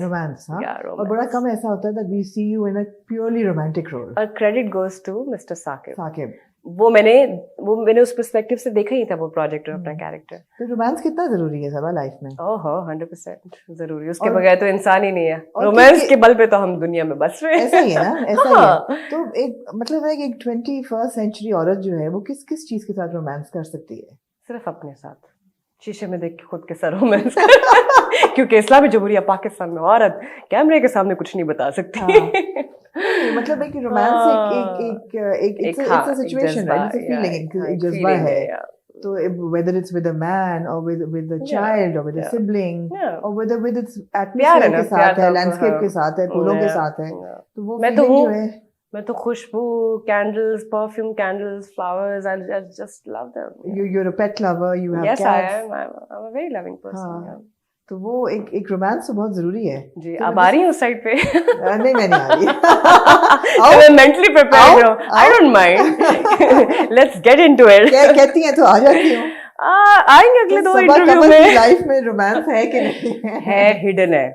Romance, हाँ. Yeah, और बड़ा romance. कम ऐसा होता है that we see you in a purely romantic role. और credit goes to Mr. Saqib. Saqib. वो मैंने उस पर्सपेक्टिव से देखा ही था वो प्रोजेक्ट और अपना कैरेक्टर. तो रोमांस कितना जरूरी है सबा लाइफ में? ओहो 100% जरूरी. उसके और- बगैर तो इंसान ही नहीं है. और रोमांस क्योंकि- के बल पे तो हम दुनिया में बस रहे हैं. ऐसा ही है ना, ऐसा ही हाँ. है. तो एक मतलब है कि एक 21st सेंचुरी औरत जो है वो किस किस चीज के साथ रोमांस कर सकती है? सिर्फ अपने साथ शीशे में देख के खुद के साथ रोमांस. क्योंकि इस्लामी जमहूरिया पाकिस्तान में औरत कैमरे के सामने कुछ नहीं बता सकती. हाँ. नहीं, मतलब एक रोमांस एक it's a situation, right? It's a feeling, एक जज्बा है. तो whether it's with a man or with a child or with a sibling or whether with its atmosphere के साथ है, landscape के साथ है, फूलों के साथ है, तो वो feeling जो है. मैं तो खुशबू, candles, perfume candles, flowers, I just love them. You're a pet lover, you have Yes, cats. I am. I'm a very loving person. हाँ. Yeah. तो वो एक रोमांस तो बहुत जरूरी है. जी, तो आप आ रही हैं उस साइड पे? नहीं, मैं नहीं आ रही. मैं मेंटली प्रिपेयर्ड हूँ. I don't mind. Let's get into it. क्या कहती हैं तो आ जाती हूँ. आएंगे अगले 2 इंटरव्यू में. लाइफ में रोमांस है कि नहीं है? हिडन है,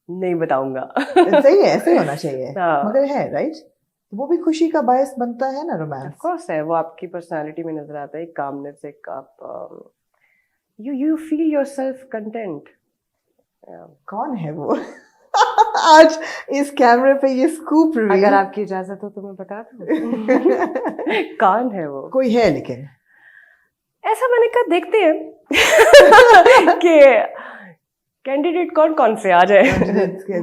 नहीं बताऊंगा. सही है, ऐसे होना चाहिए. हाँ. मगर है, राइट? वो भी खुशी का बायस बनता है ना रोमांस. ऑफ कोर्स है. वो आपकी पर्सनालिटी में नजर आता है. एक कामनेस, एक आप you feel yourself content. कौन है वो? आज इस कैमरे पे ये स्कूप रिवील. अगर आपकी इजाजत हो तो मैं बता दूं. कौन है वो? कोई है, लेकिन ऐसा मैंने कहा देखते हैं कि कैंडिडेट कौन कौन से आ जाए.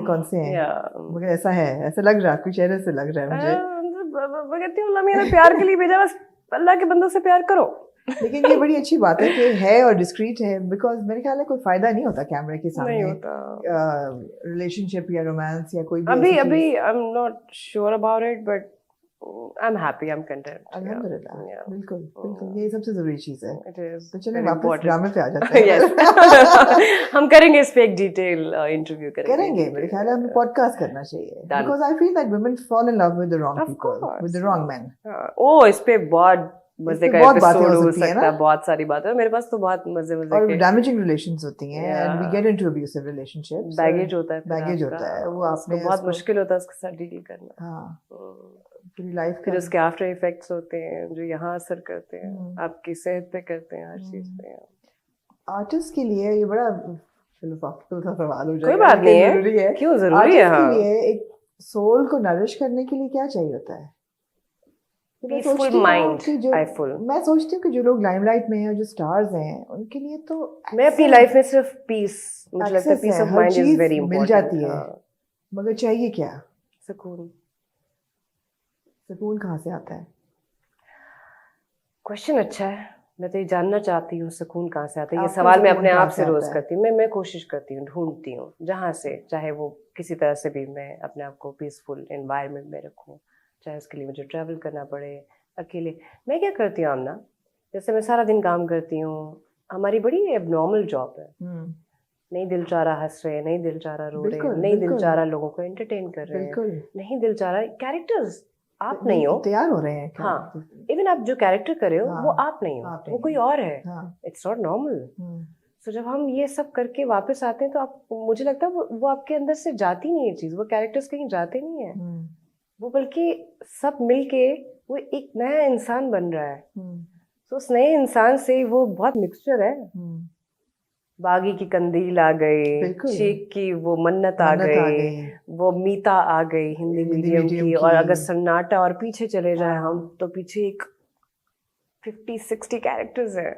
कौन से हैं? मगर ऐसा है, ऐसा लग रहा है, कुछ चेहरे से लग रहा है मुझे. मैं कहती हूँ अल्लाह मैंने प्यार के लिए भेजा, बस अल्लाह के बंदों से प्यार करो. लेकिन ये बड़ी अच्छी बात है कि है और डिस्क्रीट है, बिकॉज मेरे ख्याल है कोई फायदा नहीं होता कैमरे के सामने. नहीं होता. रिलेशनशिप या रोमांस या कोई भी अभी I am not sure about it, but I am happy, I am content. अल्हम्दुलिल्लाह. बिल्कुल बिल्कुल, ये सबसे जरूरी चीज है. तो चलिए वापस ड्रामे पे आ जाते हैं. Yes. हम करेंगे इस पे एक डिटेल इंटरव्यू करेंगे. मेरे ख्याल है हमें पॉडकास्ट करना चाहिए, because I feel that women fall in love with the wrong people, with the wrong man. Oh, इस पे बहुत मजे का बहुत बातें एपिसोड हो हो सकती है सकता ना. है. बहुत सारी बातें मेरे पास तो बहुत मजे और के डैमेजिंग रिलेशंस होती हैं, and we get into abusive relationships. Baggage होता है. बैगेज होता है, वो आपने बहुत मुश्किल होता है उसके साथ डील करना. हाँ, पूरी लाइफ फिर उसके आफ्टर इफेक्ट्स होते हैं जो यहाँ असर करते हैं, आपकी सेहत पे करते हैं, हर चीज पे. आर्टिस्ट के लिए ये बड़ा फिलोसॉफिकल सा सवाल हो जाएगा. कोई बात नहीं है. जरूरी है. क्यों जरूरी है? आर्टिस्ट के लिए एक सोल को नरिश करने के लिए क्या चाहिए होता है? Peaceful mind. मैं सोचती हूँ कि जो लोग लाइमलाइट में हैं, जो स्टार्स हैं, उनके लिए तो मैं अपनी लाइफ में सिर्फ पीस, मुझे लगता है peace of mind is very important. मिल जाती है, मगर चाहिए क्या? सुकून. सुकून कहाँ से आता है? क्वेश्चन अच्छा है. मैं तो ये जानना चाहती हूँ सुकून कहाँ से आता है. ये सवाल मैं अपने आप से रोज करती हूँ. मैं कोशिश करती हूँ, ढूंढती हूँ जहाँ से, चाहे वो किसी तरह से भी मैं अपने आप को पीसफुल एनवायरनमेंट में रखूँ, चाहे उसके लिए मुझे ट्रैवल करना पड़े अकेले. मैं क्या करती हूँ आमना, जैसे मैं सारा दिन काम करती हूँ, हमारी बड़ी एबनॉर्मल जॉब है. नहीं दिल चाह रहा हंस रहे, नहीं दिल चाह रहा रो रहे, नहीं दिल चाह रहा लोगों को एंटरटेन कर रहे हैं, नहीं दिल चाह रहा कैरेक्टर्स आप नहीं हो, तैयार हो रहे हैं. हाँ, इवन आप जो कैरेक्टर कर रहे हो वो आप नहीं हो, वो कोई और है. It's not normal. तो जब हम ये सब करके वापस आते हैं तो आप, मुझे लगता है वो आपके अंदर से जाती नहीं है चीज, वो कैरेक्टर्स कहीं जाते नहीं है. वो बल्कि सब मिलके वो एक नया इंसान बन रहा है. तो उस नए इंसान से वो बहुत मिक्सचर है. बागी की कंदील आ गई, चीक की वो मन्नत आ गई, वो मीता आ गई हिंदी मीडियम की. और अगर सन्नाटा और पीछे चले जाए हम, तो पीछे एक 50-60 कैरेक्टर्स हैं.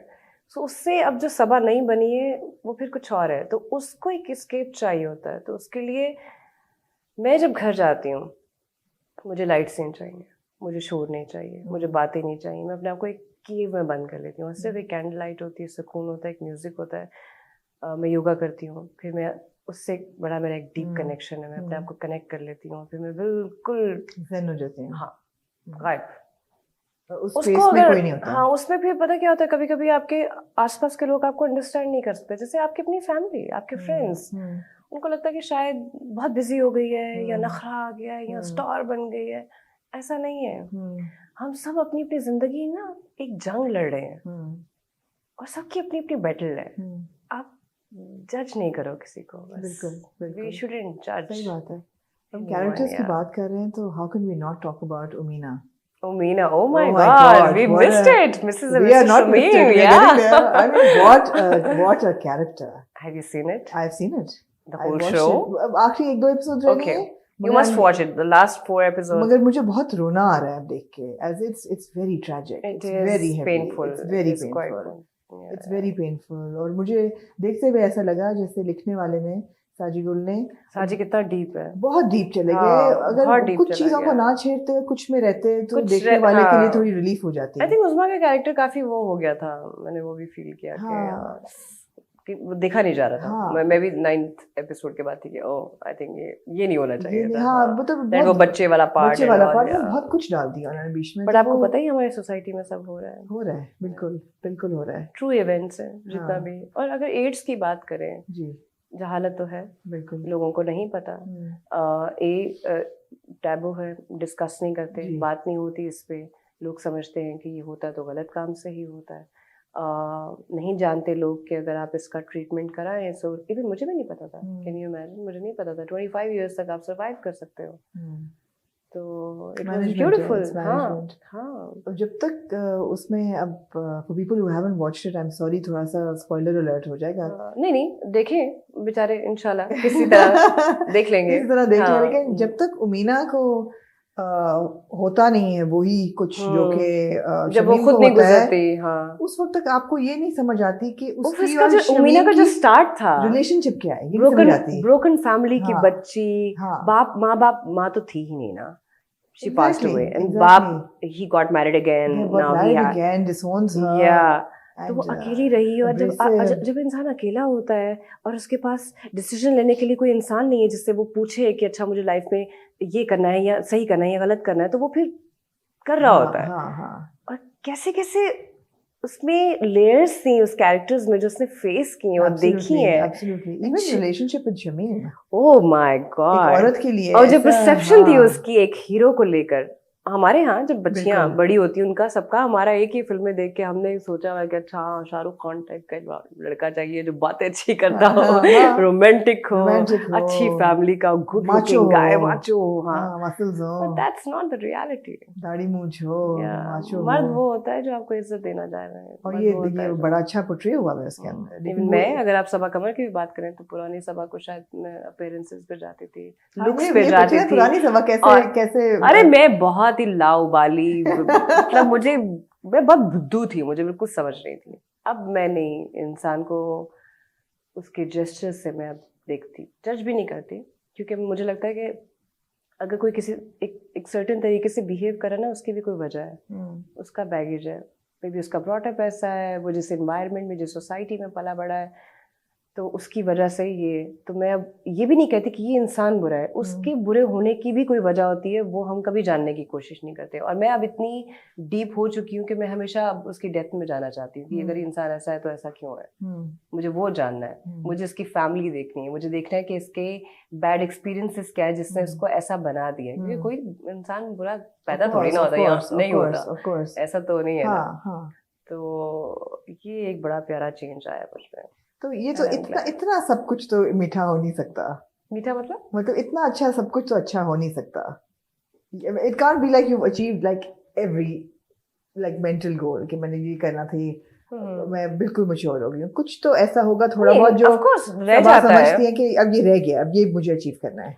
सो उससे अब जो सबा नहीं बनी है वो फिर कुछ और है. तो उसको एक एस्केप चाहिए होता है. तो उसके लिए मैं जब घर जाती हूँ, मुझे लाइट सीन चाहिए, मुझे शोर नहीं चाहिए, मुझे बातें नहीं चाहिए. मैं अपने आप को एक कीव में बंद कर लेती हूँ. सिर्फ एक कैंडल लाइट होती है, सुकून होता है, एक म्यूजिक होता है. मैं योगा करती हूँ, फिर मैं उससे बड़ा मेरा एक डीप कनेक्शन है. मैं अपने आप को कनेक्ट कर लेती हूँ, फिर मैं बिल्कुल ज़ेन हो जाती हूँ. हाँ, गायब. उसको अगर कोई नहीं होता. हाँ, उसमें फिर पता क्या होता है, कभी कभी आपके आसपास के लोग आपको अंडरस्टैंड नहीं कर सकते. जैसे आपकी अपनी फैमिली, आपके फ्रेंड्स, उनको लगता है कि शायद बहुत बिजी हो गई है, या नखरा आ गया है, या स्टार बन गई है. ऐसा नहीं है. हम सब अपनी अपनी जिंदगी ना एक जंग लड़ रहे हैं, और सबकी अपनी अपनी बैटल है. आप जज नहीं करो किसी को बस। बिल्कुल वी शुडंट जज। सही बात है। हम कैरेक्टर्स की बात कर रहे हैं तो how can we not talk about Umina? Umina, oh my God, we missed it, Mrs. and We are Mr. not missed Shamim, it. We are getting there. I mean, what a character. Have you seen it? I've seen it. The whole show? आखिरी 1-2 episode रह गए। You must watch it. The last 4 episodes. मगर मुझे बहुत रोना आ रहा है अब देख के, as it's very tragic. It is very heavy. painful. It's very It's painful. yeah. It's very painful. और मुझे देखते हुए ऐसा लगा जैसे लिखने वाले ने साजिगुल ने साजी कितना डीप है, बहुत डीप चले गए। अगर कुछ चीजों को ना छेड़ते कुछ में रहते तो देखने वाले के लिए थोड़ी रिलीफ हो जाती है। आई थिंक उस्मा का कैरेक्टर काफी वो हो गया था, मैंने वो भी फील किया कि वो देखा नहीं जा रहा था। मैं भी 9th एपिसोड के बाद थी कि ओह आई थिंक ये नहीं होना चाहिए था। हाँ मतलब वो बच्चे वाला पार्ट बहुत कुछ डाल दिया उन्होंने बीच में। बट आपको पता ही हमारी सोसाइटी में सब हो रहा है। बिल्कुल हो रहा है। ट्रू इवेंट्स है जितना भी। और अगर एड्स की बात करें जी, जहालत तो है, बिल्कुल लोगों को नहीं पता। टैबू है, डिस्कस नहीं करते, बात नहीं होती इस पे। लोग समझते हैं कि ये होता है तो गलत काम से ही होता है। नहीं जानते लोग कि अगर आप इसका ट्रीटमेंट कराएं, सो इवन मुझे भी नहीं पता था। कैन यू इमेजिन, मुझे नहीं पता था 25 इयर्स तक आप सर्वाइव कर सकते हो। तो इट वाज ब्यूटीफुल। हाँ जब तक उसमें अब for people who haven't watched it, I am sorry थोड़ा सा स्पॉइलर अलर्ट हो जाएगा। नहीं देखें बेचारे, इंशाल्लाह किसी तरह देख लेंगे, किसी तरह देख लेंगे। लेकिन जब तक उमीना को होता नहीं है वही कुछ जो कि जब वो खुद नहीं गुजरती, हाँ, उस वक्त तक आपको ये नहीं समझ आती कि उसकी और उमीना का जो स्टार्ट था, रिलेशनशिप क्या है, ब्रोकन फैमिली की बच्ची, माँ तो थी ही नहीं ना। She passed away, and Bab, he got married again. Now he disowns her. Yeah. तो वो अकेली रही। और जब इंसान अकेला होता है और उसके पास डिसीजन लेने के लिए कोई इंसान नहीं है जिससे वो पूछे कि अच्छा मुझे लाइफ में ये करना है या सही करना है या गलत करना है, तो वो फिर कर रहा होता है। और कैसे कैसे उसमें लेयर्स थी उस कैरेक्टर्स में जो उसने फेस की और देखी है। Even relationship with Shamim, oh my God, औरत के लिए और जो परसेप्शन थी उसकी एक हीरो को लेकर। हमारे यहाँ जब बच्चियां बड़ी होती हैं उनका सबका हमारा एक ही फिल्म में देख के हमने सोचा हुआ कि अच्छा शाहरुख खान टाइप का लड़का चाहिए जो बातें अच्छी करता हो, रोमांटिक हो, अच्छी फैमिली का, गुड लुकिंग गाय, माचो हो। But that's not the reality. दाढ़ी मूंछ हो, माचो हो। मर्द वो होता है जो आपको इज्जत देना चाह रहे हैं। और ये बड़ा अच्छा पोर्ट्रे हुआ है उसके अंदर। मैं अगर आप सबा कमर की भी बात करें तो पुरानी सबा को शायद मैं अपीयरेंसेस पे जाती थी, लुक्स पे जाती थी। पुरानी सबा कैसे अरे मैं बहुत ही लाउबाली, मतलब मैं बहुत बुद्धू थी, मुझे बिल्कुल समझ नहीं थी। अब मैं नहीं, इंसान को उसके जेस्चर से मैं अब देखती, जज भी नहीं करती, क्योंकि मुझे लगता है कि अगर कोई किसी एक सर्टेन तरीके से बिहेव करे ना, उसकी भी कोई वजह है, उसका बैगेज है, मे बी उसका ब्रॉटअप ऐसा है, वो जिस एनवायरनमेंट में, जिस सोसाइटी में पला बड़ा है, तो उसकी वजह से ये। तो मैं अब ये भी नहीं कहती कि ये इंसान बुरा है, उसके बुरे होने की भी कोई वजह होती है, वो हम कभी जानने की कोशिश नहीं करते। और मैं अब इतनी डीप हो चुकी हूँ कि मैं हमेशा अब उसकी डेप्थ में जाना चाहती हूँ कि अगर इंसान ऐसा है तो ऐसा क्यों है, मुझे वो जानना है, मुझे इसकी फैमिली देखनी है, मुझे देखना है कि इसके बैड एक्सपीरियंसेस क्या है जिसने उसको ऐसा बना दिया है। क्योंकि कोई इंसान बुरा पैदा थोड़ी ना होता या नहीं होता, ऐसा तो नहीं है ना। तो ये एक बड़ा प्यारा चेंज आया मुझ में। तो ये तो इतना सब कुछ तो मीठा हो नहीं सकता। मीठा मतलब इतना अच्छा सब कुछ तो अच्छा हो नहीं सकता। It can't be like you've achieved like every like mental goal कि मैंने ये करना था, मैं बिल्कुल मैच्योर हो गई हूँ। कुछ तो ऐसा होगा थोड़ा बहुत जो रह जाता है, समझती है कि अब ये रह गया, अब ये मुझे अचीव करना है।